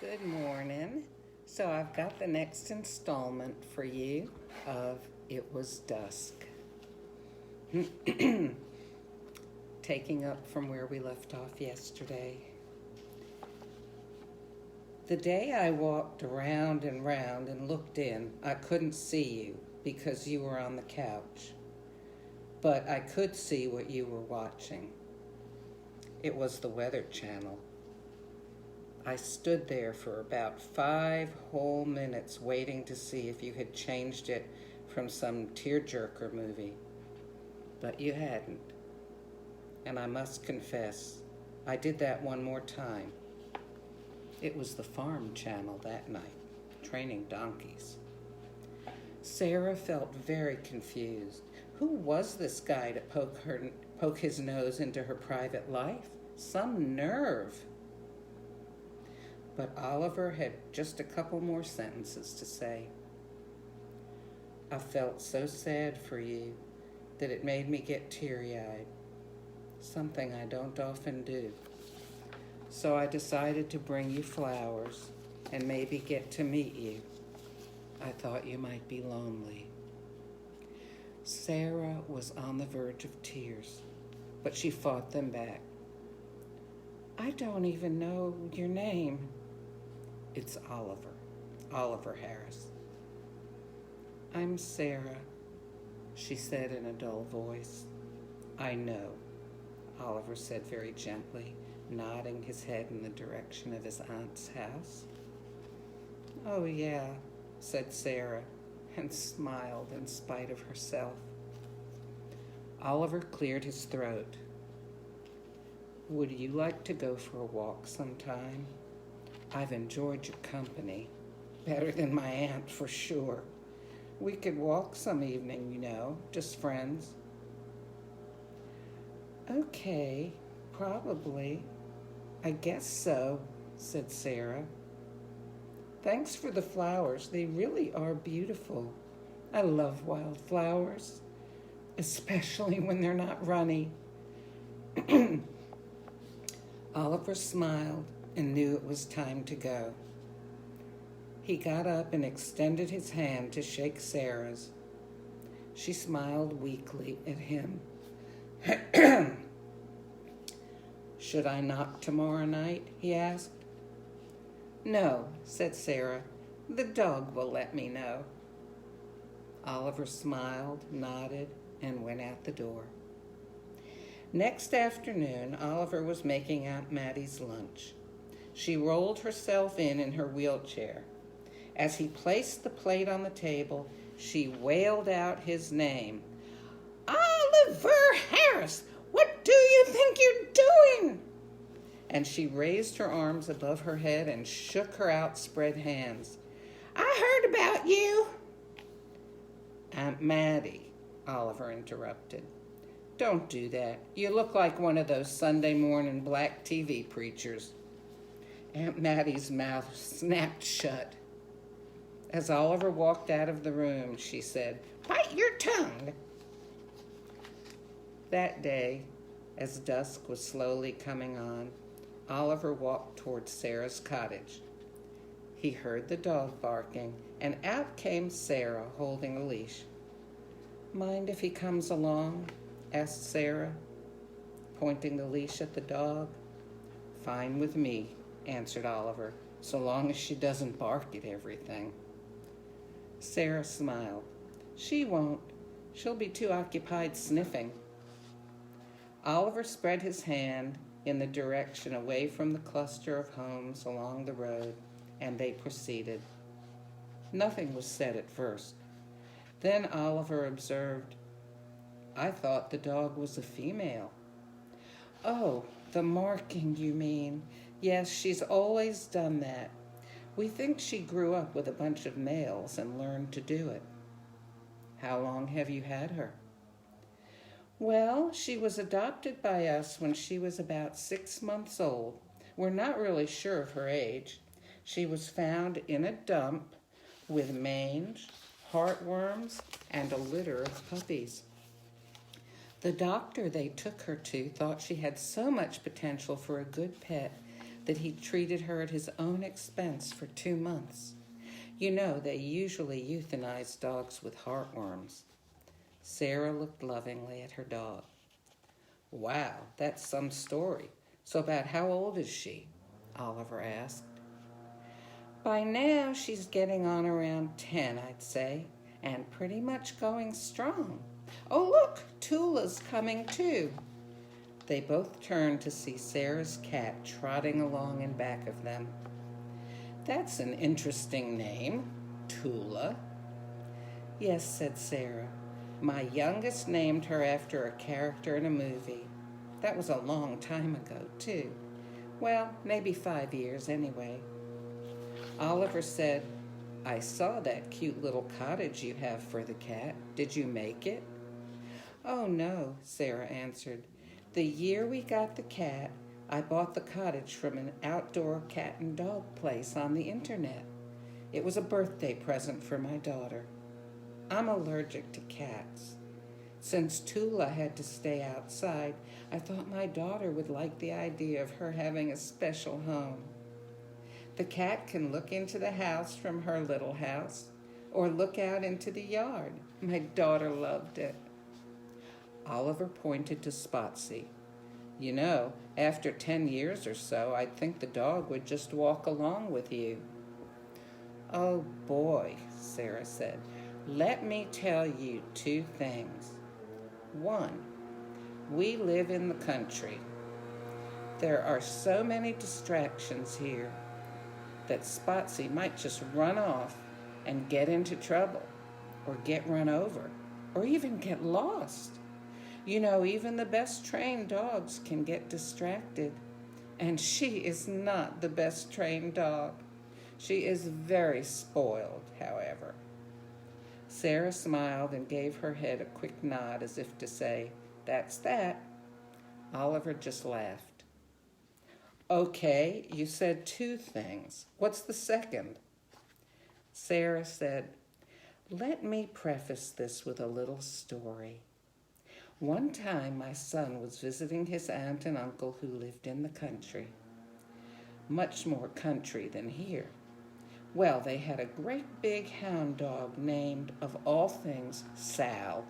Good morning. So I've got the next installment for you of It Was Dusk. Taking up from where we left off yesterday. The day I walked around and round and looked in, I couldn't see you because you were on the couch. But I could see what you were watching. It was the Weather Channel. I stood there for about 5 whole minutes waiting to see if you had changed it from some tearjerker movie. But you hadn't. And I must confess, I did that one more time. It was the Farm Channel that night, training donkeys. Sarah felt very confused. Who was this guy to poke his nose into her private life? Some nerve. But Oliver had just a couple more sentences to say. I felt so sad for you that it made me get teary-eyed, something I don't often do. So I decided to bring you flowers and maybe get to meet you. I thought you might be lonely. Sarah was on the verge of tears, but she fought them back. I don't even know your name. It's Oliver Harris. I'm Sarah, she said in a dull voice. I know, Oliver said very gently, nodding his head in the direction of his aunt's house. Oh, yeah, said Sarah, and smiled in spite of herself. Oliver cleared his throat. Would you like to go for a walk sometime? I've enjoyed your company. Better than my aunt, for sure. We could walk some evening, just friends. Okay, probably. I guess so, said Sarah. Thanks for the flowers. They really are beautiful. I love wildflowers, especially when they're not runny. Oliver smiled and knew it was time to go. He got up and extended his hand to shake Sarah's. She smiled weakly at him. Should I knock tomorrow night? He asked. No, said Sarah. The dog will let me know. Oliver smiled, nodded, and went out the door. Next afternoon, Oliver was making Aunt Mattie's lunch. She rolled herself in her wheelchair. As he placed the plate on the table, she wailed out his name. Oliver Harris, what do you think you're doing? And she raised her arms above her head and shook her outspread hands. I heard about you. Aunt Mattie, Oliver interrupted. Don't do that. You look like one of those Sunday morning black TV preachers. Aunt Mattie's mouth snapped shut. As Oliver walked out of the room, she said, Bite your tongue. That day, as dusk was slowly coming on, Oliver walked towards Sarah's cottage. He heard the dog barking, and out came Sarah holding a leash. Mind if he comes along? Asked Sarah, pointing the leash at the dog. Fine with me, answered Oliver, so long as she doesn't bark at everything. Sarah smiled. She won't. She'll be too occupied sniffing. Oliver spread his hand in the direction away from the cluster of homes along the road, and they proceeded. Nothing was said at first. Then Oliver observed, I thought the dog was a female. Oh, the marking, you mean? Yes, she's always done that. We think she grew up with a bunch of males and learned to do it. How long have you had her? Well, she was adopted by us when she was about 6 months old. We're not really sure of her age. She was found in a dump with mange, heartworms, and a litter of puppies. The doctor they took her to thought she had so much potential for a good pet that he treated her at his own expense for 2 months. You know, they usually euthanize dogs with heartworms. Sarah looked lovingly at her dog. Wow, that's some story. So about how old is she? Oliver asked. By now, she's getting on around 10, I'd say, and pretty much going strong. Oh, look, Tula's coming too. They both turned to see Sarah's cat trotting along in back of them. That's an interesting name, Tula. Yes, said Sarah. My youngest named her after a character in a movie. That was a long time ago, too. Well, maybe 5 years anyway. Oliver said, I saw that cute little cottage you have for the cat. Did you make it? Oh, no, Sarah answered. The year we got the cat, I bought the cottage from an outdoor cat and dog place on the internet. It was a birthday present for my daughter. I'm allergic to cats. Since Tula had to stay outside, I thought my daughter would like the idea of her having a special home. The cat can look into the house from her little house or look out into the yard. My daughter loved it. Oliver pointed to Spotsy. You know, after 10 years or so, I'd think the dog would just walk along with you. Oh boy, Sarah said. Let me tell you 2 things. 1, we live in the country. There are so many distractions here that Spotsy might just run off and get into trouble, or get run over, or even get lost. You know, even the best trained dogs can get distracted. And she is not the best trained dog. She is very spoiled, however. Sarah smiled and gave her head a quick nod as if to say, That's that. Oliver just laughed. Okay, you said 2 things. What's the second? Sarah said, Let me preface this with a little story. One time my son was visiting his aunt and uncle who lived in the country. Much more country than here. Well, they had a great big hound dog named, of all things, Sal.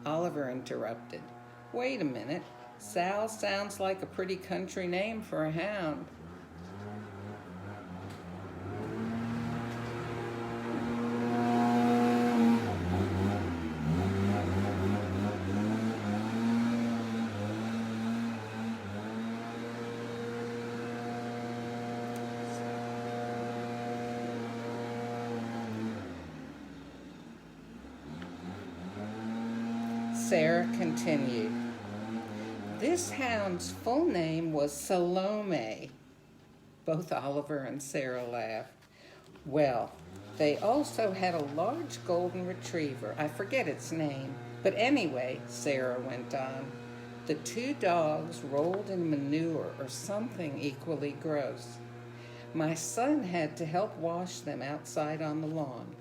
Oliver interrupted. Wait a minute. Sal sounds like a pretty country name for a hound. Sarah continued. This hound's full name was Salome. Both Oliver and Sarah laughed. Well, they also had a large golden retriever. I forget its name. But anyway, Sarah went on, the 2 dogs rolled in manure or something equally gross. My son had to help wash them outside on the lawn.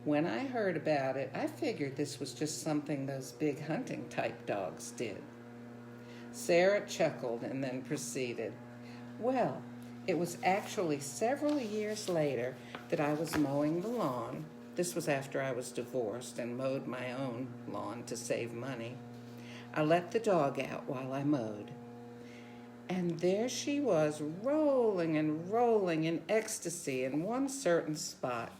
When I heard about it, I figured this was just something those big hunting-type dogs did. Sarah chuckled and then proceeded. Well, it was actually several years later that I was mowing the lawn. This was after I was divorced and mowed my own lawn to save money. I let the dog out while I mowed. And there she was, rolling and rolling in ecstasy in one certain spot.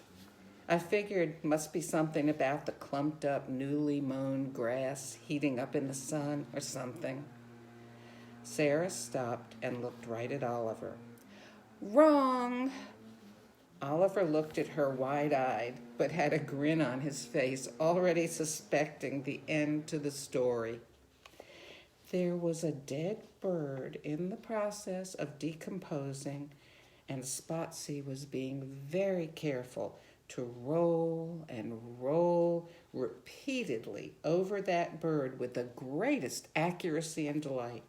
I figured must be something about the clumped up, newly mown grass heating up in the sun or something. Sarah stopped and looked right at Oliver. Wrong! Oliver looked at her wide-eyed, but had a grin on his face, already suspecting the end to the story. There was a dead bird in the process of decomposing, and Spotsy was being very careful to roll and roll repeatedly over that bird with the greatest accuracy and delight.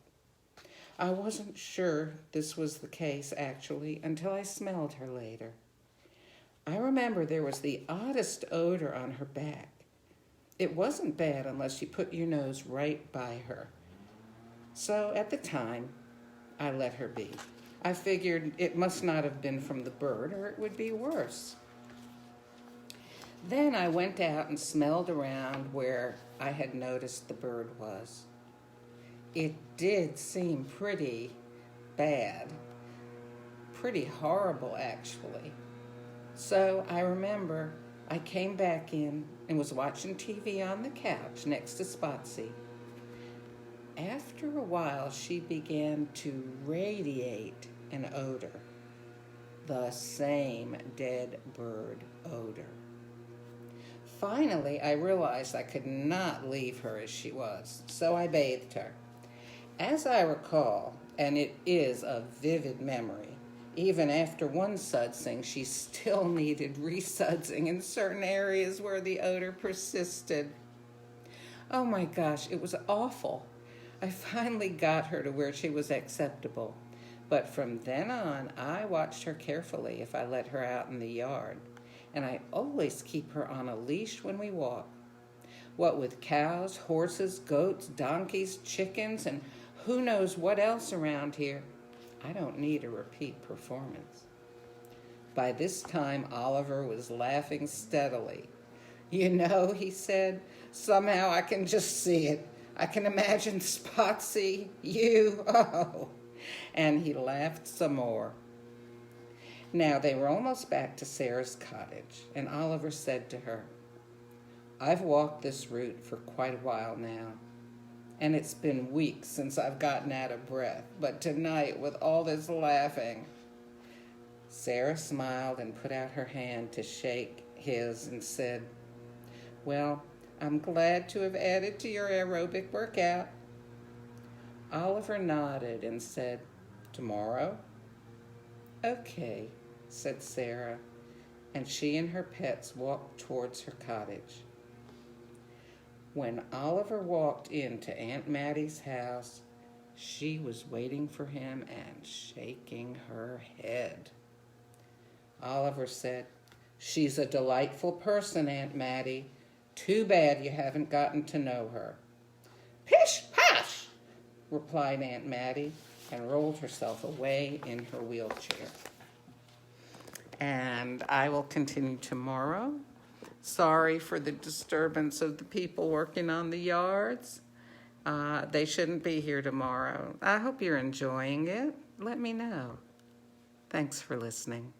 I wasn't sure this was the case, actually, until I smelled her later. I remember there was the oddest odor on her back. It wasn't bad unless you put your nose right by her. So at the time, I let her be. I figured it must not have been from the bird, or it would be worse. Then I went out and smelled around where I had noticed the bird was. It did seem pretty bad, pretty horrible actually. So I remember I came back in and was watching TV on the couch next to Spotsy. After a while, she began to radiate an odor, the same dead bird odor. Finally, I realized I could not leave her as she was, so I bathed her. As I recall, and it is a vivid memory, even after one sudsing, she still needed resudsing in certain areas where the odor persisted. Oh my gosh, it was awful. I finally got her to where she was acceptable, but from then on, I watched her carefully if I let her out in the yard, and I always keep her on a leash when we walk. What with cows, horses, goats, donkeys, chickens, and who knows what else around here, I don't need a repeat performance. By this time, Oliver was laughing steadily. You know, he said, somehow I can just see it. I can imagine Spotsy, you, oh. And he laughed some more. Now, they were almost back to Sarah's cottage, and Oliver said to her, I've walked this route for quite a while now, and it's been weeks since I've gotten out of breath, but tonight, with all this laughing. Sarah smiled and put out her hand to shake his and said, well, I'm glad to have added to your aerobic workout. Oliver nodded and said, tomorrow? Okay, said Sarah, and she and her pets walked towards her cottage. When Oliver walked into Aunt Mattie's house, she was waiting for him and shaking her head. Oliver said, she's a delightful person, Aunt Mattie. Too bad you haven't gotten to know her. Pish, pash, replied Aunt Mattie, and rolled herself away in her wheelchair. And I will continue tomorrow. Sorry for the disturbance of the people working on the yards. They shouldn't be here tomorrow. I hope you're enjoying it. Let me know. Thanks for listening.